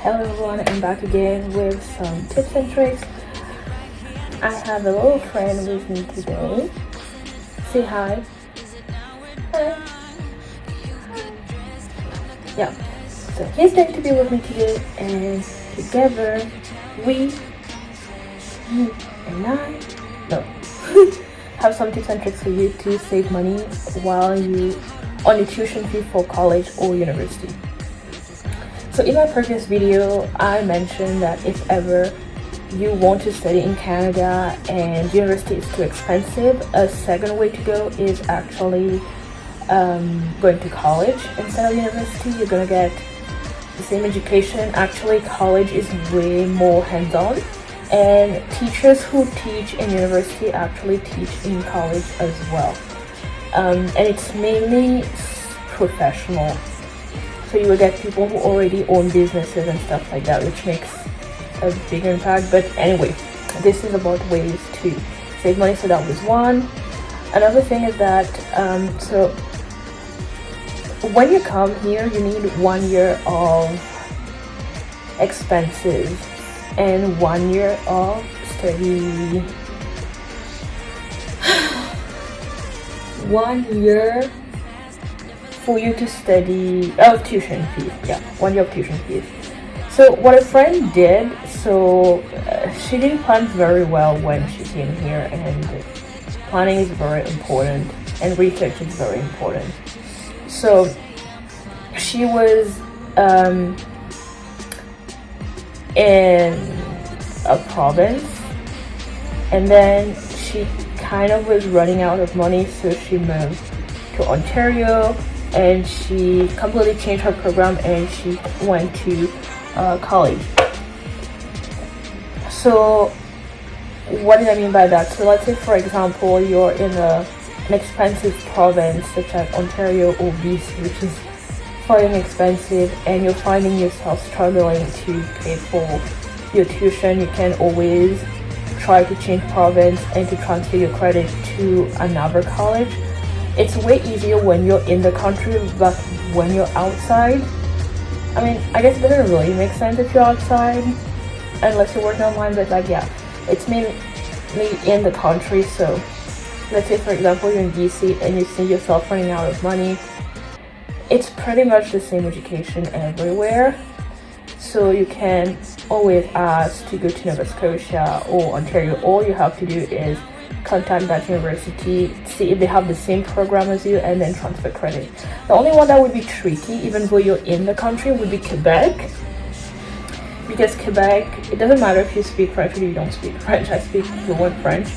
Hello everyone, I'm back again with some tips and tricks. I have a little friend with me today. Say hi. Hi. Yeah, so he's going to be with me today, and together you and I have some tips and tricks for you to save money while you on your tuition fee for college or university. So in my previous video, I mentioned that if ever you want to study in Canada and university is too expensive, a second way to go is actually going to college instead of university. You're gonna get the same education. Actually, college is way more hands-on, and teachers who teach in university actually teach in college as well. And it's mainly professional. So you will get people who already own businesses and stuff like that, which makes a big impact. But anyway, this is about ways to save money. So that was one. Another thing is that so when you come here, you need 1 year of expenses and 1 year of study. 1 year for you to study tuition fees. 1 year of tuition fees. So what a friend did, she didn't plan very well when she came here, and planning is very important and research is very important. So she was in a province, and then she kind of was running out of money, so she moved to Ontario, and she completely changed her program and she went to college. So what did I mean by that? So let's say, for example, you're in an expensive province such as Ontario or BC, which is very expensive, and you're finding yourself struggling to pay for your tuition. You can always try to change province and to transfer your credit to another college. It's way easier when you're in the country, but when you're outside, I mean, I guess it doesn't really make sense if you're outside, unless you're working online, but it's mainly in the country. So let's say, for example, you're in BC and you see yourself running out of money. It's pretty much the same education everywhere. So you can always ask to go to Nova Scotia or Ontario. All you have to do is contact that university, see if they have the same program as you, and then transfer credit. The only one that would be tricky, even though you're in the country, would be Quebec. Because Quebec, it doesn't matter if you speak French or you don't speak French. I speak fluent French.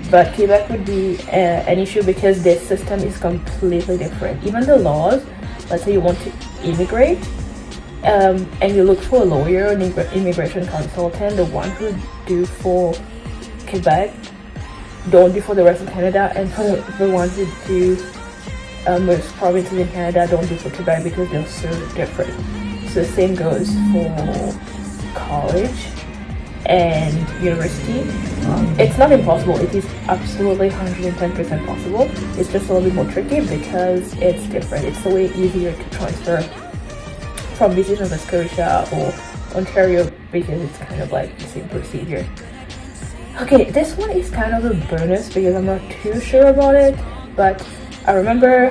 But Quebec would be an issue because their system is completely different. Even the laws, let's say you want to immigrate, and you look for a lawyer, an immigration consultant, the one who do for Quebec don't do for the rest of Canada, and for the ones who do most provinces in Canada don't do for Quebec because they're so different. So the same goes for college and university. It's not impossible, it is absolutely 110% possible. It's just a little bit more tricky because it's different. It's way easier to transfer from BC to Nova Scotia or Ontario because it's kind of like the same procedure. Okay, this one is kind of a bonus because I'm not too sure about it, but I remember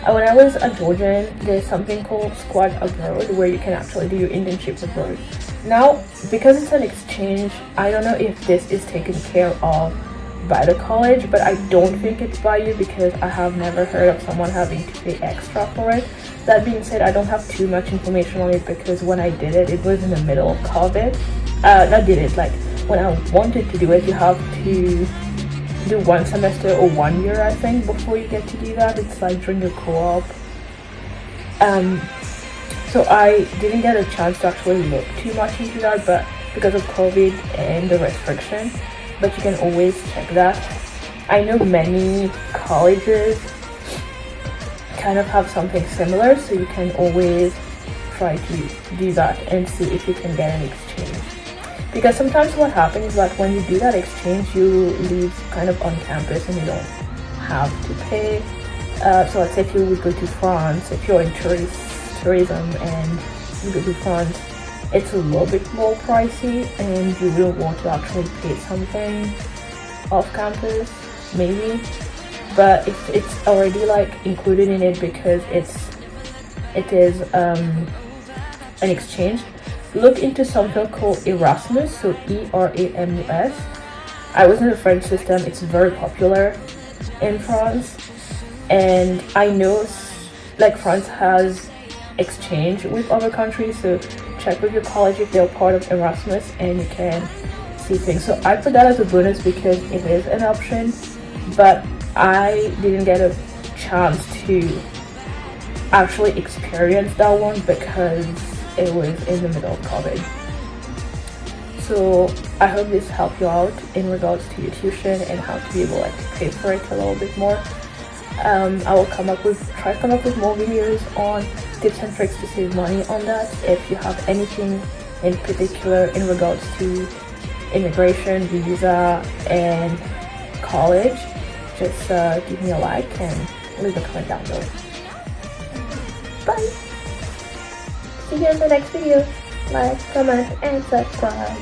when I was a Georgian, there's something called Squad Abroad where you can actually do your internship abroad. Now, because it's an exchange, I don't know if this is taken care of by the college, but I don't think it's by you because I have never heard of someone having to pay extra for it. That being said, I don't have too much information on it because when I did it, it was in the middle of COVID. When I wanted to do it, you have to do 1 semester or 1 year, I think, before you get to do that. It's like during the co-op. So I didn't get a chance to actually look too much into that, but because of COVID and the restriction, but you can always check that. I know many colleges kind of have something similar, so you can always try to do that and see if you can get an exchange. Because sometimes what happens is that when you do that exchange, you leave kind of on campus and you don't have to pay. So let's say if you would go to France, if you're in tourism and you go to France it's a little bit more pricey and you will want to actually pay something off campus, maybe. But if it's already like included in it because it is an exchange, look into something called Erasmus, so ERAMUS. I was in the French system. It's very popular in France, and I know like France has exchange with other countries, so check with your college if they're part of Erasmus and you can see things. So I put that as a bonus because it is an option, but I didn't get a chance to actually experience that one because it was in the middle of COVID. So I hope this helped you out in regards to your tuition and how to be able like to pay for it a little bit more. I will try to come up with more videos on tips and tricks to save money on that. If you have anything in particular in regards to immigration, visa, and college, just give me a like and leave a comment down below. Bye! See you in the next video. Like, comment, and subscribe.